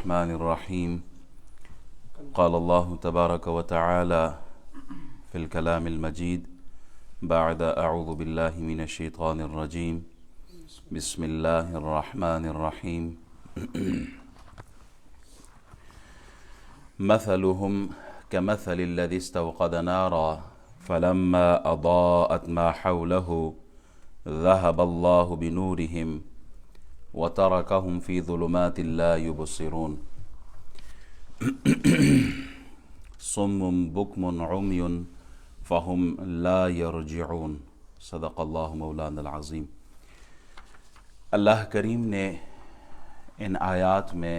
الرحمن الرحيم قال الله تبارك وتعالى في الكلام المجيد بعد أعوذ بالله من الشيطان الرجيم بسم الله الرحمن الرحيم مثلهم كمثل الذي استوقد نارا فلما أضاءت ما حوله ذهب الله بنورهم وتركهم في ظلمات لا يبصرون صم بكم عمي فهم لا يرجعون صدق اللہ مولانا العظیم۔ اللہ کریم نے ان آیات میں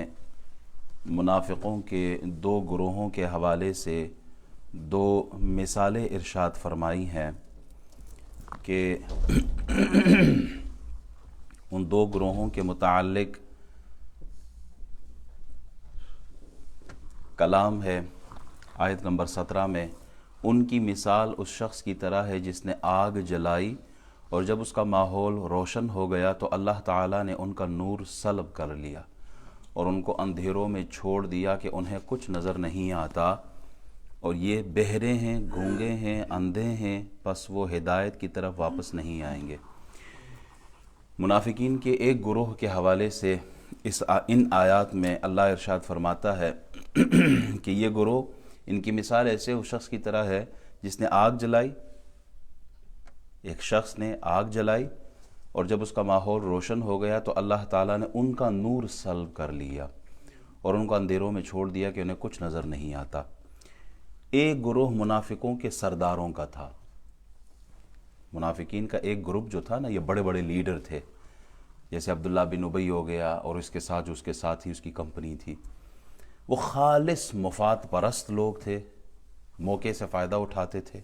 منافقوں کے دو گروہوں کے حوالے سے دو مثالیں ارشاد فرمائی ہیں کہ ان دو گروہوں کے متعلق کلام ہے آیت نمبر 17 میں۔ ان کی مثال اس شخص کی طرح ہے جس نے آگ جلائی اور جب اس کا ماحول روشن ہو گیا تو اللہ تعالیٰ نے ان کا نور سلب کر لیا اور ان کو اندھیروں میں چھوڑ دیا کہ انہیں کچھ نظر نہیں آتا، اور یہ بہرے ہیں، گونگے ہیں، اندھے ہیں، پس وہ ہدایت کی طرف واپس نہیں آئیں گے۔ منافقین کے ایک گروہ کے حوالے سے ان آیات میں اللہ ارشاد فرماتا ہے کہ یہ گروہ، ان کی مثال ایسے اس شخص کی طرح ہے جس نے آگ جلائی، ایک شخص نے آگ جلائی اور جب اس کا ماحول روشن ہو گیا تو اللہ تعالیٰ نے ان کا نور سلب کر لیا اور ان کو اندھیروں میں چھوڑ دیا کہ انہیں کچھ نظر نہیں آتا۔ ایک گروہ منافقوں کے سرداروں کا تھا۔ منافقین کا ایک گروپ جو تھا نا، یہ بڑے بڑے لیڈر تھے، جیسے عبداللہ بن ابی ہو گیا اور اس کے ساتھ جو اس کے ساتھ ہی اس کی کمپنی تھی۔ وہ خالص مفاد پرست لوگ تھے، موقع سے فائدہ اٹھاتے تھے۔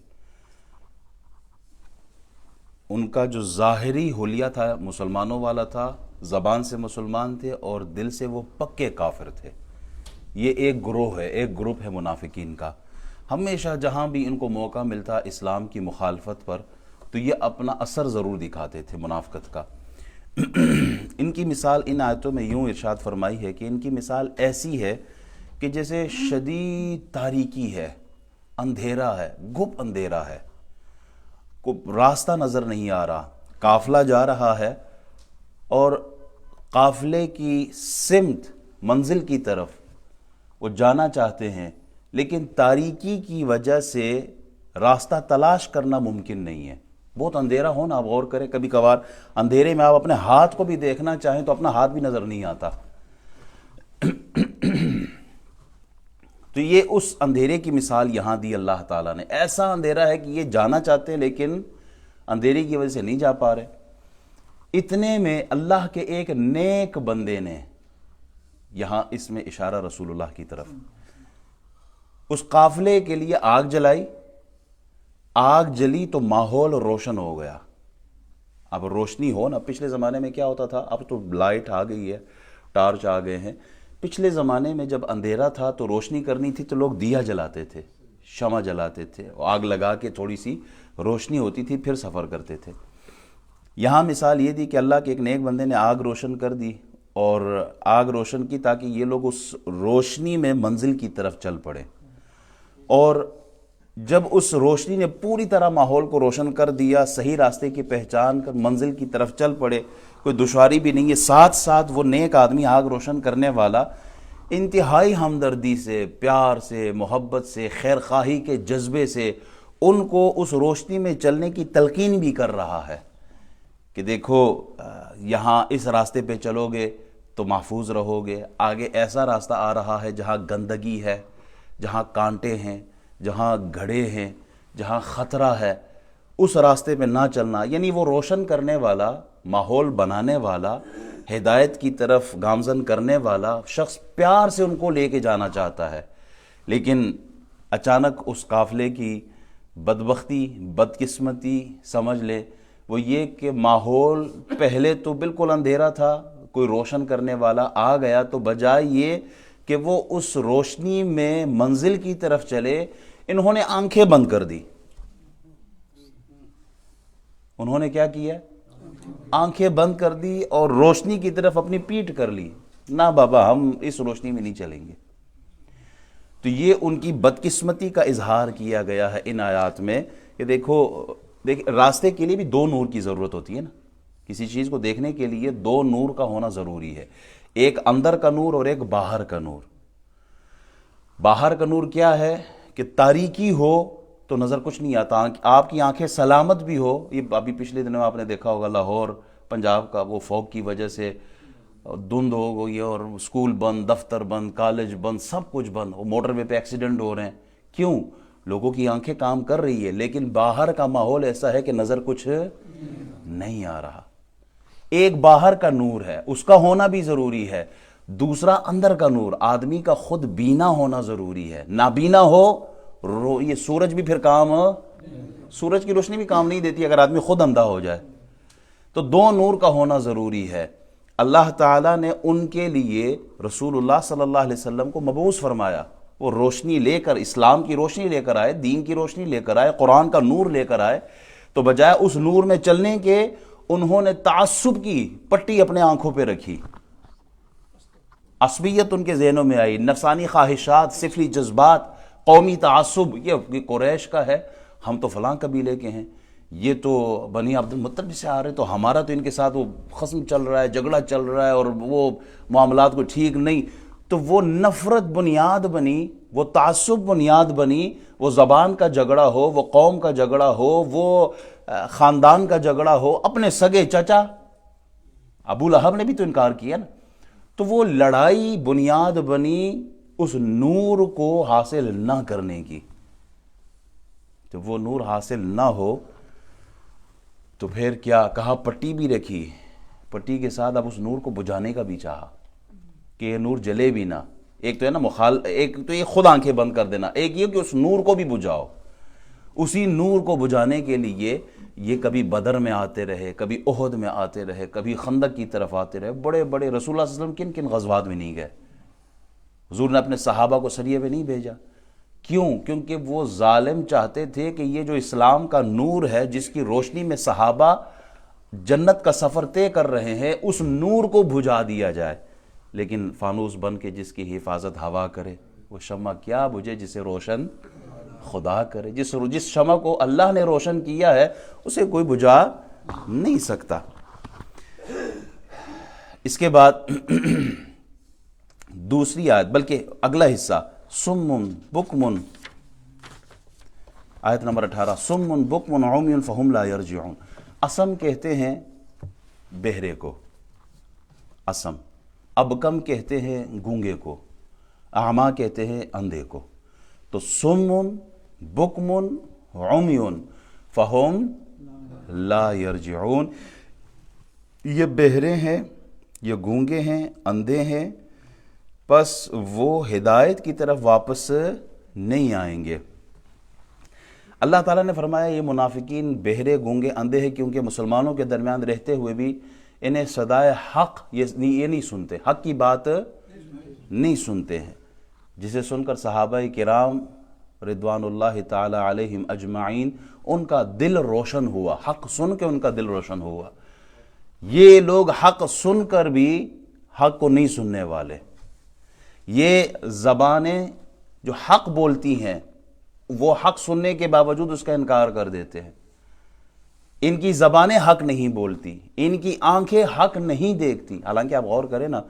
ان کا جو ظاہری حلیہ تھا مسلمانوں والا تھا، زبان سے مسلمان تھے اور دل سے وہ پکے کافر تھے۔ یہ ایک گروہ ہے، ایک گروپ ہے منافقین کا۔ ہمیشہ جہاں بھی ان کو موقع ملتا اسلام کی مخالفت پر تو یہ اپنا اثر ضرور دکھاتے تھے منافقت کا۔ ان کی مثال ان آیتوں میں یوں ارشاد فرمائی ہے کہ ان کی مثال ایسی ہے کہ جیسے شدید تاریکی ہے، اندھیرا ہے، گھپ اندھیرا ہے، کوئی راستہ نظر نہیں آ رہا، قافلہ جا رہا ہے اور قافلے کی سمت، منزل کی طرف وہ جانا چاہتے ہیں، لیکن تاریکی کی وجہ سے راستہ تلاش کرنا ممکن نہیں ہے۔ بہت اندھیرا ہو نا، آپ غور کریں، کبھی کبھار اندھیرے میں آپ اپنے ہاتھ کو بھی دیکھنا چاہیں تو اپنا ہاتھ بھی نظر نہیں آتا۔ تو یہ اس اندھیرے کی مثال یہاں دی اللہ تعالیٰ نے۔ ایسا اندھیرا ہے کہ یہ جانا چاہتے ہیں لیکن اندھیرے کی وجہ سے نہیں جا پا رہے۔ اتنے میں اللہ کے ایک نیک بندے نے، یہاں اس میں اشارہ رسول اللہ کی طرف، اس قافلے کے لیے آگ جلائی۔ آگ جلی تو ماحول روشن ہو گیا۔ اب روشنی ہو نا، پچھلے زمانے میں کیا ہوتا تھا، اب تو لائٹ آ گئی ہے، ٹارچ آ گئے ہیں۔ پچھلے زمانے میں جب اندھیرا تھا تو روشنی کرنی تھی تو لوگ دیا جلاتے تھے، شمع جلاتے تھے، آگ لگا کے تھوڑی سی روشنی ہوتی تھی پھر سفر کرتے تھے۔ یہاں مثال یہ دی کہ اللہ کے ایک نیک بندے نے آگ روشن کر دی، اور آگ روشن کی تاکہ یہ لوگ اس روشنی میں منزل کی طرف چل پڑے، اور جب اس روشنی نے پوری طرح ماحول کو روشن کر دیا، صحیح راستے کی پہچان کر منزل کی طرف چل پڑے، کوئی دشواری بھی نہیں ہے۔ ساتھ ساتھ وہ نیک آدمی آگ روشن کرنے والا انتہائی ہمدردی سے، پیار سے، محبت سے، خیر خواہی کے جذبے سے ان کو اس روشنی میں چلنے کی تلقین بھی کر رہا ہے کہ دیکھو یہاں اس راستے پہ چلو گے تو محفوظ رہو گے، آگے ایسا راستہ آ رہا ہے جہاں گندگی ہے، جہاں کانٹے ہیں، جہاں گھڑے ہیں، جہاں خطرہ ہے، اس راستے پہ نہ چلنا۔ یعنی وہ روشن کرنے والا، ماحول بنانے والا، ہدایت کی طرف گامزن کرنے والا شخص پیار سے ان کو لے کے جانا چاہتا ہے، لیکن اچانک اس قافلے کی بدبختی، بدقسمتی سمجھ لے وہ یہ کہ ماحول پہلے تو بالکل اندھیرا تھا، کوئی روشن کرنے والا آ گیا تو بجائے یہ کہ وہ اس روشنی میں منزل کی طرف چلے، انہوں نے آنکھیں بند کر دی۔ انہوں نے کیا کیا؟ آنکھیں بند کر دی اور روشنی کی طرف اپنی پیٹھ کر لی۔ نہ بابا ہم اس روشنی میں نہیں چلیں گے۔ تو یہ ان کی بدقسمتی کا اظہار کیا گیا ہے ان آیات میں کہ دیکھو راستے کے لیے بھی دو نور کی ضرورت ہوتی ہے نا، کسی چیز کو دیکھنے کے لیے دو نور کا ہونا ضروری ہے، ایک اندر کا نور اور ایک باہر کا نور۔ باہر کا نور کیا ہے کہ تاریکی ہو تو نظر کچھ نہیں آتا، آپ کی آنکھیں سلامت بھی ہو، یہ ابھی پچھلے دنوں آپ نے دیکھا ہوگا لاہور پنجاب کا وہ فوگ کی وجہ سے دھند ہو گئی اور اسکول بند، دفتر بند، کالج بند، سب کچھ بند، موٹر وے پہ ایکسیڈنٹ ہو رہے ہیں، کیوں؟ لوگوں کی آنکھیں کام کر رہی ہے لیکن باہر کا ماحول ایسا ہے کہ نظر کچھ نہیں آ رہا۔ ایک باہر کا نور ہے، اس کا ہونا بھی ضروری ہے، دوسرا اندر کا نور، آدمی کا خود بینا ہونا ضروری ہے، نابینا ہو یہ سورج بھی پھر سورج کی روشنی بھی کام نہیں دیتی اگر آدمی خود اندھا ہو جائے، تو دو نور کا ہونا ضروری ہے۔ اللہ تعالیٰ نے ان کے لیے رسول اللہ صلی اللہ علیہ وسلم کو مبعوث فرمایا، وہ روشنی لے کر، اسلام کی روشنی لے کر آئے، دین کی روشنی لے کر آئے، قرآن کا نور لے کر آئے، تو بجائے اس نور میں چلنے کے انہوں نے تعصب کی پٹی اپنے آنکھوں پہ رکھی، عصبیت ان کے ذہنوں میں آئی، نفسانی خواہشات، سفلی جذبات، قومی تعصب، یہ قریش کا ہے، ہم تو فلاں قبیلے کے ہیں، یہ تو بنی عبد المطلب سے آ رہے، تو ہمارا تو ان کے ساتھ وہ خصم چل رہا ہے، جھگڑا چل رہا ہے اور وہ معاملات کو ٹھیک نہیں، تو وہ نفرت بنیاد بنی، وہ تعصب بنیاد بنی، وہ زبان کا جھگڑا ہو، وہ قوم کا جھگڑا ہو، وہ خاندان کا جھگڑا ہو، اپنے سگے چچا ابو لہب نے بھی تو انکار کیا نا، تو وہ لڑائی بنیاد بنی اس نور کو حاصل نہ کرنے کی۔ جب وہ نور حاصل نہ ہو تو پھر کیا کہا، پٹی بھی رکھی، پٹی کے ساتھ اب اس نور کو بجھانے کا بھی چاہا کہ یہ نور جلے بھی نہ، ایک تو ہے نا ایک تو یہ خود آنکھیں بند کر دینا، ایک یہ کہ اس نور کو بھی بجھاؤ۔ اسی نور کو بجھانے کے لیے یہ کبھی بدر میں آتے رہے، کبھی احد میں آتے رہے، کبھی خندق کی طرف آتے رہے، بڑے بڑے رسول اللہ صلی اللہ علیہ وسلم کن غزوات میں نہیں گئے، حضور نے اپنے صحابہ کو سریے پہ نہیں بھیجا، کیوں؟ کیونکہ وہ ظالم چاہتے تھے کہ یہ جو اسلام کا نور ہے جس کی روشنی میں صحابہ جنت کا سفر طے کر رہے ہیں، اس نور کو بجھا دیا جائے، لیکن فانوس بن کے جس کی حفاظت ہوا کرے، وہ شمع کیا بجھے جسے روشن خدا کرے، جس شمع کو اللہ نے روشن کیا ہے اسے کوئی بجھا نہیں سکتا۔ اس کے بعد دوسری آیت، بلکہ اگلا حصہ، سم بکم، آیت نمبر 18، سم بکم عمی فہم لا یرجعون۔ اسم کہتے ہیں بہرے کو، اسم، ابکم کہتے ہیں گونگے کو، اعمیٰ کہتے ہیں اندھے کو، تو سم بکم عمی فہم لا یرجعون، یہ بہرے ہیں، یہ گونگے ہیں، اندھے ہیں، پس وہ ہدایت کی طرف واپس نہیں آئیں گے۔ اللہ تعالیٰ نے فرمایا یہ منافقین بہرے گونگے اندھے ہیں کیونکہ مسلمانوں کے درمیان رہتے ہوئے بھی انہیں صدائے حق یہ نہیں سنتے، حق کی بات نہیں سنتے ہیں، جسے سن کر صحابہ کرام رضوان اللہ تعالی علیہم اجمعین ان کا دل روشن ہوا، حق سن کے ان کا دل روشن ہوا۔ یہ لوگ حق سن کر بھی حق کو نہیں سننے والے، یہ زبانیں جو حق بولتی ہیں وہ حق سننے کے باوجود اس کا انکار کر دیتے ہیں، ان کی زبانیں حق نہیں بولتی، ان کی آنکھیں حق نہیں دیکھتی، حالانکہ آپ غور کریں نا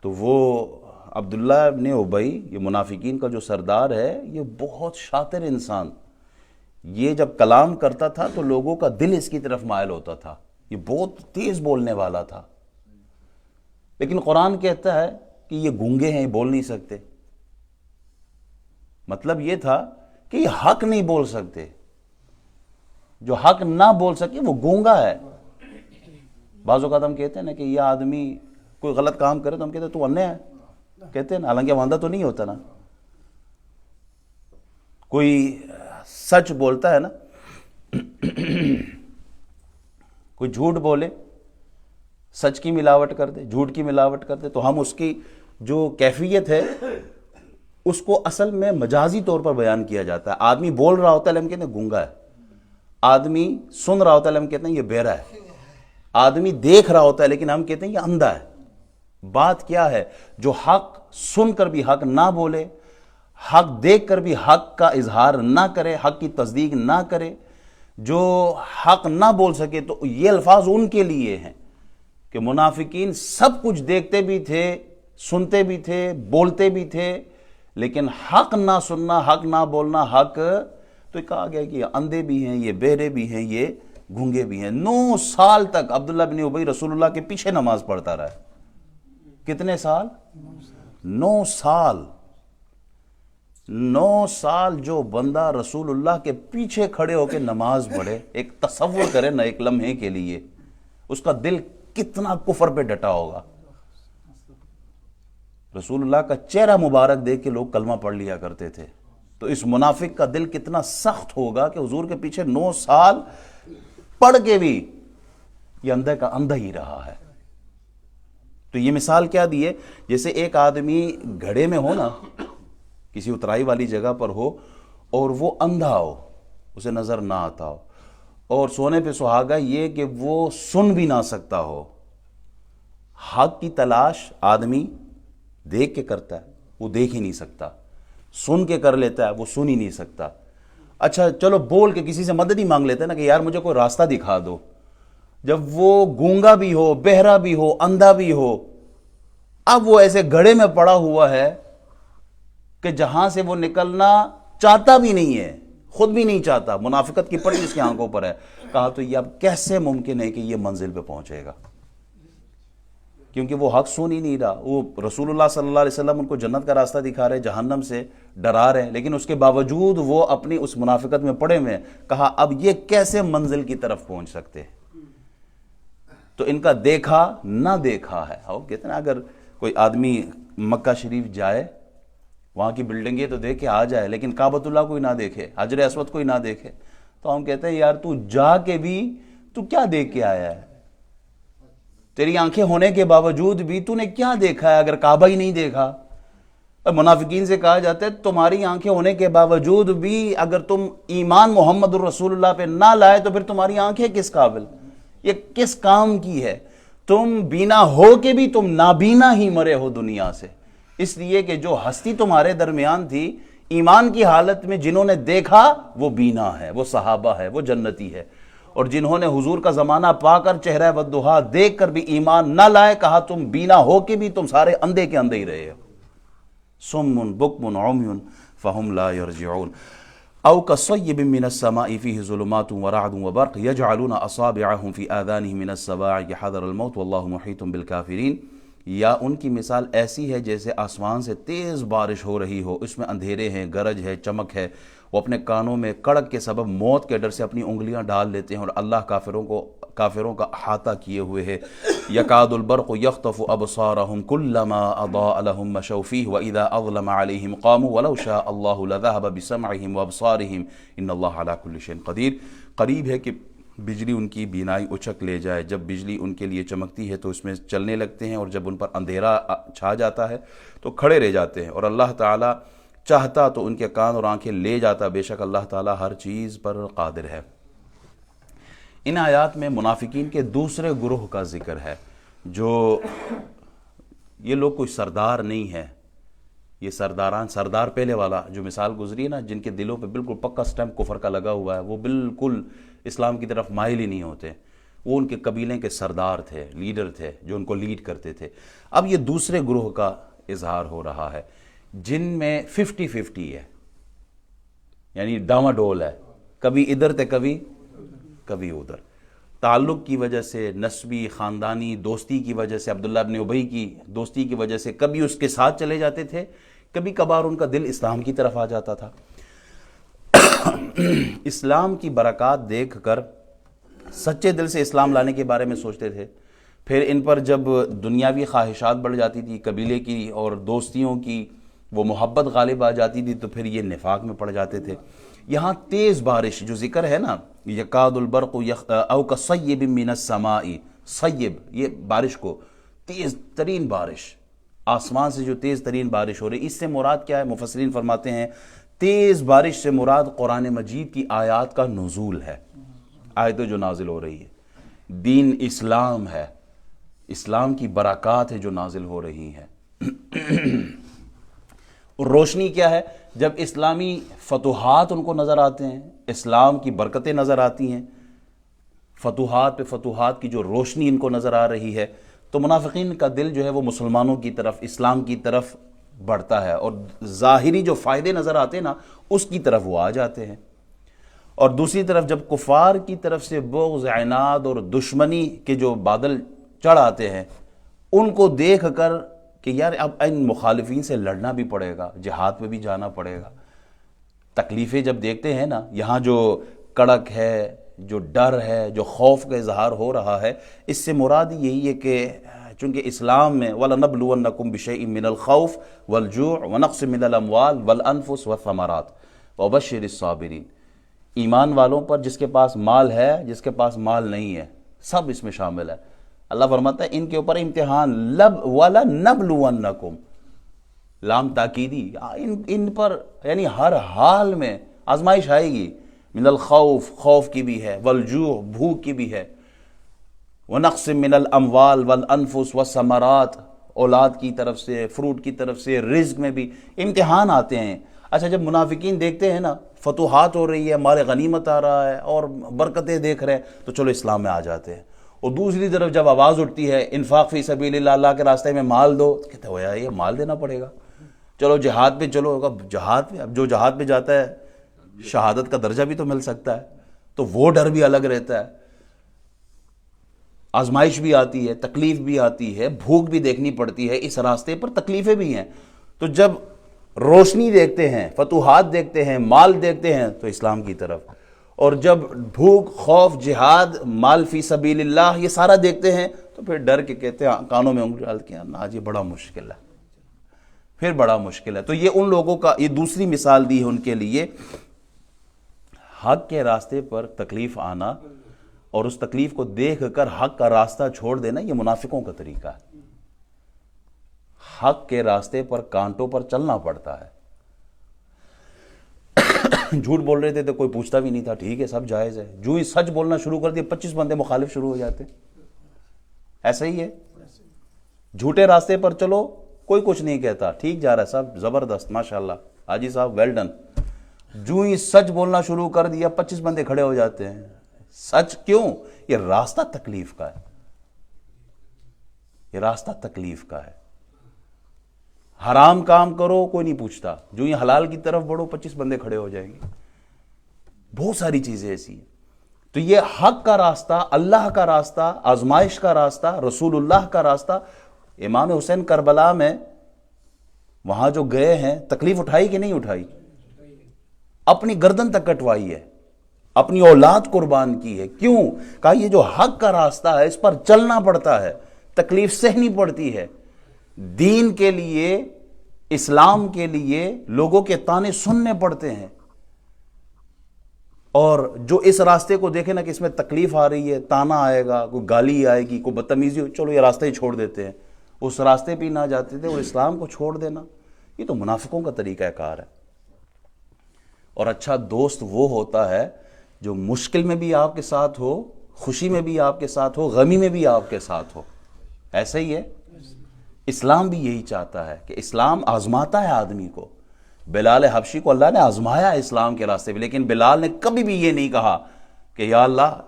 تو وہ عبداللہ ابن ابی، یہ منافقین کا جو سردار ہے، یہ بہت شاطر انسان، یہ جب کلام کرتا تھا تو لوگوں کا دل اس کی طرف مائل ہوتا تھا، یہ بہت تیز بولنے والا تھا، لیکن قرآن کہتا ہے کہ یہ گونگے ہیں، بول نہیں سکتے، مطلب یہ تھا کہ یہ حق نہیں بول سکتے، جو حق نہ بول سکے وہ گونگا ہے۔ بعض اوقات ہم کہتے ہیں نا کہ یہ آدمی کوئی غلط کام کرے تو ہم کہتے ہیں تو اندھا ہے، کہتے ہیں نا، حالانکہ وہ اندھا تو نہیں ہوتا نا، کوئی سچ بولتا ہے نا، کوئی جھوٹ بولے، سچ کی ملاوٹ کر دے، جھوٹ کی ملاوٹ کر دے، تو ہم اس کی جو کیفیت ہے اس کو اصل میں مجازی طور پر بیان کیا جاتا ہے۔ آدمی بول رہا ہوتا ہے ہم کہتے ہیں گونگا ہے، آدمی سن رہا ہوتا ہے ہم کہتے ہیں یہ بہرا ہے، آدمی دیکھ رہا ہوتا ہے لیکن ہم کہتے ہیں یہ اندھا ہے۔ بات کیا ہے؟ جو حق سن کر بھی حق نہ بولے، حق دیکھ کر بھی حق کا اظہار نہ کرے، حق کی تصدیق نہ کرے، جو حق نہ بول سکے، تو یہ الفاظ ان کے لیے ہیں کہ منافقین سب کچھ دیکھتے بھی تھے، سنتے بھی تھے، بولتے بھی تھے، لیکن حق نہ سننا، حق نہ بولنا، حق تو کہا گیا کہ یہ اندھے بھی ہیں، یہ بہرے بھی ہیں، یہ گھونگے بھی ہیں۔ 9 سال تک عبداللہ بن ابی رسول اللہ کے پیچھے نماز پڑھتا رہا۔ کتنے سال؟ 9 سال۔ 9 سال جو بندہ رسول اللہ کے پیچھے کھڑے ہو کے نماز پڑھے، ایک تصور کرے نا ایک لمحے کے لیے، اس کا دل کتنا کفر پہ ڈٹا ہوگا۔ رسول اللہ کا چہرہ مبارک دیکھ کے لوگ کلمہ پڑھ لیا کرتے تھے، تو اس منافق کا دل کتنا سخت ہوگا کہ حضور کے پیچھے 9 سال پڑھ کے بھی یہ اندھے کا اندھا ہی رہا ہے۔ تو یہ مثال کیا دی ہے؟ جیسے ایک آدمی گھڑے میں ہو نا، کسی اترائی والی جگہ پر ہو اور وہ اندھا ہو، اسے نظر نہ آتا ہو، اور سونے پہ سہاگا یہ کہ وہ سن بھی نہ سکتا ہو۔ حق کی تلاش آدمی دیکھ کے کرتا ہے، وہ دیکھ ہی نہیں سکتا، سن کے کر لیتا ہے، وہ سن ہی نہیں سکتا۔ اچھا چلو بول کے کسی سے مدد ہی مانگ لیتے ہیں نا کہ یار مجھے کوئی راستہ دکھا دو۔ جب وہ گونگا بھی ہو، بہرا بھی ہو، اندھا بھی ہو، اب وہ ایسے گھڑے میں پڑا ہوا ہے کہ جہاں سے وہ نکلنا چاہتا بھی نہیں ہے، خود بھی نہیں چاہتا، منافقت کی پڑی اس کی آنکھوں پر ہے۔ کہا تو یہ اب کیسے ممکن ہے کہ یہ منزل پہ پہنچے گا؟ کیونکہ وہ حق سن ہی نہیں رہا۔ وہ رسول اللہ صلی اللہ علیہ وسلم ان کو جنت کا راستہ دکھا رہے، جہنم سے ڈرا رہے، لیکن اس کے باوجود وہ اپنی اس منافقت میں پڑے ہوئے ہیں۔ کہا اب یہ کیسے منزل کی طرف پہنچ سکتے ہیں؟ تو ان کا دیکھا نہ دیکھا ہے۔ اور کتنا اگر کوئی آدمی مکہ شریف جائے، وہاں کی بلڈنگیں تو دیکھ کے آ جائے، لیکن کعبۃ اللہ کوئی نہ دیکھے، حجر اسود کوئی نہ دیکھے، تو ہم کہتے ہیں یار تو جا کے بھی تو کیا دیکھ کے آیا ہے؟ تیری آنکھیں ہونے کے باوجود بھی تو نے کیا دیکھا ہے اگر کعبہ ہی نہیں دیکھا؟ اور منافقین سے کہا جاتا ہے تمہاری آنکھیں ہونے کے باوجود بھی اگر تم ایمان محمد الرسول اللہ پہ نہ لائے تو پھر تمہاری آنکھیں کس قابل، یہ کس کام کی ہے؟ تم بینا ہو کے بھی تم نابینا ہی مرے ہو دنیا سے، اس لیے کہ جو ہستی تمہارے درمیان تھی ایمان کی حالت میں، جنہوں نے دیکھا وہ بینا ہے، وہ صحابہ ہے، وہ جنتی ہے، اور جنہوں نے حضور کا زمانہ پا کر چہرہ والضحیٰ دیکھ کر بھی ایمان نہ لائے، کہا تم بینا ہو کے بھی تم سارے اندھے کے اندھے ہی رہے ہو۔ صم بکم عمی فہم لا یرجعون او کصیب من السماء فیہ ظلمات ورعد وبرق یجعلون اصابعهم فی آذانهم من الصواعق حذر الموت واللہ محیط بالکافرین، یا ان کی مثال ایسی ہے جیسے آسمان سے تیز بارش ہو رہی ہو، اس میں اندھیرے ہیں، گرج ہے، چمک ہے، وہ اپنے کانوں میں کڑک کے سبب موت کے ڈر سے اپنی انگلیاں ڈال لیتے ہیں، اور اللہ کافروں کا احاطہ کیے ہوئے ہے۔ یکاد البرق یخطف ابصارهم کلما اضاء لهم مشوا فیہ واذا اظلم علیہم قاموا ولو شاء اللہ لذهب بسمعهم وابصارهم ان اللہ علی کل شیء قدیر۔ قریب ہے کہ بجلی ان کی بینائی اچک لے جائے، جب بجلی ان کے لیے چمکتی ہے تو اس میں چلنے لگتے ہیں، اور جب ان پر اندھیرا چھا جاتا ہے تو کھڑے رہ جاتے ہیں، اور اللہ تعالیٰ چاہتا تو ان کے کان اور آنکھیں لے جاتا، بے شک اللہ تعالیٰ ہر چیز پر قادر ہے۔ ان آیات میں منافقین کے دوسرے گروہ کا ذکر ہے، جو یہ لوگ کوئی سردار نہیں ہے، یہ سردار پہلے والا جو مثال گزری ہے نا، جن کے دلوں پہ بالکل پکا سٹیمپ کفر کا لگا ہوا ہے، وہ بالکل اسلام کی طرف مائل ہی نہیں ہوتے، وہ ان کے قبیلے کے سردار تھے، لیڈر تھے، جو ان کو لیڈ کرتے تھے۔ اب یہ دوسرے گروہ کا اظہار ہو رہا ہے، جن میں 50-50 ہے، یعنی ڈاما ڈول ہے، کبھی ادھر تھے کبھی ادھر، تعلق کی وجہ سے، نسبی خاندانی دوستی کی وجہ سے، عبداللہ ابن ابی کی دوستی کی وجہ سے کبھی اس کے ساتھ چلے جاتے تھے، کبھی کبھار ان کا دل اسلام کی طرف آ جاتا تھا۔ اسلام کی برکات دیکھ کر سچے دل سے اسلام لانے کے بارے میں سوچتے تھے، پھر ان پر جب دنیاوی خواہشات بڑھ جاتی تھی، قبیلے کی اور دوستیوں کی وہ محبت غالب آ جاتی تھی، تو پھر یہ نفاق میں پڑ جاتے تھے۔ یہاں تیز بارش جو ذکر ہے نا، یکاد البرق او کصیب من السماء، صیب یہ بارش کو، تیز ترین بارش، آسمان سے جو تیز ترین بارش ہو رہی، اس سے مراد کیا ہے؟ مفسرین فرماتے ہیں تیز بارش سے مراد قرآن مجید کی آیات کا نزول ہے، آیتیں جو نازل ہو رہی ہے، دین اسلام ہے، اسلام کی برکات ہے جو نازل ہو رہی ہیں۔ اور روشنی کیا ہے؟ جب اسلامی فتوحات ان کو نظر آتے ہیں، اسلام کی برکتیں نظر آتی ہیں، فتوحات پہ فتوحات کی جو روشنی ان کو نظر آ رہی ہے، تو منافقین کا دل جو ہے وہ مسلمانوں کی طرف، اسلام کی طرف بڑھتا ہے، اور ظاہری جو فائدے نظر آتے ہیں نا اس کی طرف وہ آ جاتے ہیں۔ اور دوسری طرف جب کفار کی طرف سے بغض، عناد اور دشمنی کے جو بادل چڑھ آتے ہیں، ان کو دیکھ کر کہ یار اب ان مخالفین سے لڑنا بھی پڑے گا، جہاد پہ بھی جانا پڑے گا، تکلیفیں جب دیکھتے ہیں نا، یہاں جو کڑک ہے، جو ڈر ہے، جو خوف کا اظہار ہو رہا ہے، اس سے مراد یہی ہے کہ چونکہ اسلام میں وَلَنَبْلُوَنَّكُمْ بِشَيْءٍ مِّنَ الْخَوْفِ وَالْجُوعِ وَنَقْصٍ مِّنَ الْأَمْوَالِ وَالْأَنفُسِ وَالثَّمَرَاتِ وَبَشِّرِ الصَّابِرِينَ۔ ایمان والوں پر جس کے پاس مال ہے، جس کے پاس مال نہیں ہے، سب اس میں شامل ہے۔ اللہ فرماتا ہے ان کے اوپر امتحان، وَلَنَبْلُوَنَّكُمْ، لام تاکیدی، ان پر یعنی ہر حال میں آزمائش آئے گی۔ من الخوف، خوف کی بھی ہے، والجوع، بھوک کی بھی ہے، ونقص من الاموال والانفس والثمرات، اولاد کی طرف سے، فروٹ کی طرف سے، رزق میں بھی امتحان آتے ہیں۔ اچھا جب منافقین دیکھتے ہیں نا فتوحات ہو رہی ہے، مال غنیمت آ رہا ہے اور برکتیں دیکھ رہے ہیں، تو چلو اسلام میں آ جاتے ہیں۔ اور دوسری طرف جب آواز اٹھتی ہے انفاق فی سبیل اللہ، اللہ کے راستے میں مال دو، تو کہتے ہیں یہ مال دینا پڑے گا، چلو جہاد پہ چلو۔ جہاد پہ، اب جو جہاد پہ جاتا ہے شہادت کا درجہ بھی تو مل سکتا ہے، تو وہ ڈر بھی الگ رہتا ہے۔ آزمائش بھی آتی ہے، تکلیف بھی آتی ہے، بھوک بھی دیکھنی پڑتی ہے، اس راستے پر تکلیفیں بھی ہیں۔ تو جب روشنی دیکھتے ہیں، فتوحات دیکھتے ہیں، مال دیکھتے ہیں، تو اسلام کی طرف، اور جب بھوک، خوف، جہاد، مال فی سبیل اللہ یہ سارا دیکھتے ہیں، تو پھر ڈر کے کہتے ہیں، کانوں میں انگلی ڈال کے، نا جی بڑا مشکل ہے، پھر بڑا مشکل ہے۔ تو یہ ان لوگوں کا، یہ دوسری مثال دی ہے ان کے لیے۔ حق کے راستے پر تکلیف آنا اور اس تکلیف کو دیکھ کر حق کا راستہ چھوڑ دینا، یہ منافقوں کا طریقہ ہے۔ حق کے راستے پر کانٹوں پر چلنا پڑتا ہے۔ جھوٹ بول رہے تھے تو کوئی پوچھتا بھی نہیں تھا، ٹھیک ہے سب جائز ہے۔ جو ہی سچ بولنا شروع کر دیا 25 بندے مخالف شروع ہو جاتے۔ ایسا ہی ہے، جھوٹے راستے پر چلو کوئی کچھ نہیں کہتا، ٹھیک جا رہا ہے سب زبردست، ماشاءاللہ حاجی صاحب ویل ڈن۔ جو ہی سچ بولنا شروع کر دیا 25 بندے کھڑے ہو جاتے ہیں۔ سچ کیوں؟ یہ راستہ تکلیف کا ہے، یہ راستہ تکلیف کا ہے۔ حرام کام کرو کوئی نہیں پوچھتا، جو ہی حلال کی طرف بڑھو 25 بندے کھڑے ہو جائیں گے۔ بہت ساری چیزیں ایسی ہیں۔ تو یہ حق کا راستہ، اللہ کا راستہ، آزمائش کا راستہ، رسول اللہ کا راستہ۔ امام حسین کربلا میں وہاں جو گئے ہیں، تکلیف اٹھائی کہ نہیں اٹھائی؟ اپنی گردن تک کٹوائی ہے، اپنی اولاد قربان کی ہے۔ کیوں؟ کہا یہ جو حق کا راستہ ہے اس پر چلنا پڑتا ہے، تکلیف سہنی پڑتی ہے۔ دین کے لیے، اسلام کے لیے لوگوں کے طعنے سننے پڑتے ہیں، اور جو اس راستے کو دیکھے نا کہ اس میں تکلیف آ رہی ہے، تانا آئے گا، کوئی گالی آئے گی، کوئی بدتمیزی ہو، چلو یہ راستہ ہی چھوڑ دیتے ہیں۔ اس راستے پہ ہی نہ جاتے تھے، اور اسلام کو چھوڑ دینا، یہ تو منافقوں کا طریقہ کار ہے۔ اور اچھا دوست وہ ہوتا ہے جو مشکل میں بھی آپ کے ساتھ ہو، خوشی میں بھی آپ کے ساتھ ہو، غمی میں بھی آپ کے ساتھ ہو۔ ایسا ہی ہے، اسلام بھی یہی چاہتا ہے کہ اسلام آزماتا ہے آدمی کو۔ بلال حبشی کو اللہ نے آزمایا اسلام کے راستے پہ، لیکن بلال نے کبھی بھی یہ نہیں کہا کہ یا اللہ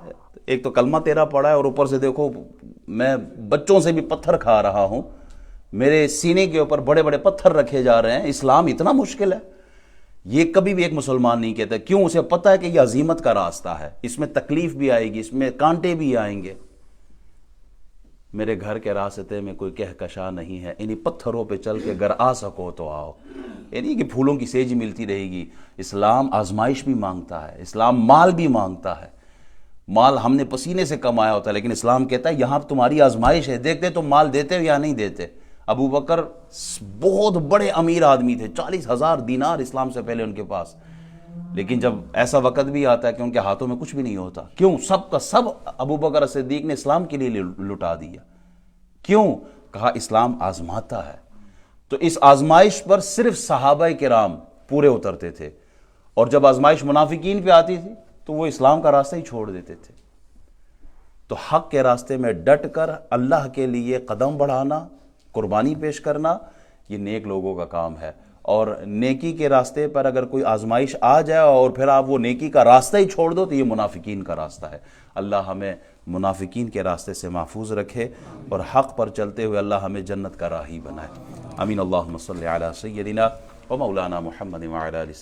ایک تو کلمہ تیرا پڑھا ہے اور اوپر سے دیکھو میں بچوں سے بھی پتھر کھا رہا ہوں، میرے سینے کے اوپر بڑے بڑے پتھر رکھے جا رہے ہیں، اسلام اتنا مشکل ہے۔ یہ کبھی بھی ایک مسلمان نہیں کہتا، کیوں؟ اسے پتہ ہے کہ یہ عزیمت کا راستہ ہے، اس میں تکلیف بھی آئے گی، اس میں کانٹے بھی آئیں گے۔ میرے گھر کے راستے میں کوئی کہکشاں نہیں ہے، انہی پتھروں پہ چل کے اگر آ سکو تو آؤ۔ یعنی کہ پھولوں کی سیج ملتی رہے گی۔ اسلام آزمائش بھی مانگتا ہے، اسلام مال بھی مانگتا ہے۔ مال ہم نے پسینے سے کمایا ہوتا ہے، لیکن اسلام کہتا ہے یہاں تمہاری آزمائش ہے، دیکھتے تم مال دیتے ہو یا نہیں دیتے۔ ابو بکر بہت بڑے امیر آدمی تھے، 40,000 دینار اسلام سے پہلے ان کے پاس، لیکن جب ایسا وقت بھی آتا ہے کہ ان کے ہاتھوں میں کچھ بھی نہیں ہوتا، کیوں؟ سب کا سب ابو بکر صدیق نے اسلام کے لیے لٹا دیا۔ کیوں؟ کہا اسلام آزماتا ہے۔ تو اس آزمائش پر صرف صحابہ کرام پورے اترتے تھے، اور جب آزمائش منافقین پہ آتی تھی تو وہ اسلام کا راستہ ہی چھوڑ دیتے تھے۔ تو حق کے راستے میں ڈٹ کر اللہ کے لیے قدم بڑھانا، قربانی پیش کرنا، یہ نیک لوگوں کا کام ہے۔ اور نیکی کے راستے پر اگر کوئی آزمائش آ جائے اور پھر آپ وہ نیکی کا راستہ ہی چھوڑ دو تو یہ منافقین کا راستہ ہے۔ اللہ ہمیں منافقین کے راستے سے محفوظ رکھے اور حق پر چلتے ہوئے اللہ ہمیں جنت کا راہی بنائے۔ آمین۔ اللہم صلی علی سیدنا و مولانا محمد وعلی آلہ سیدنا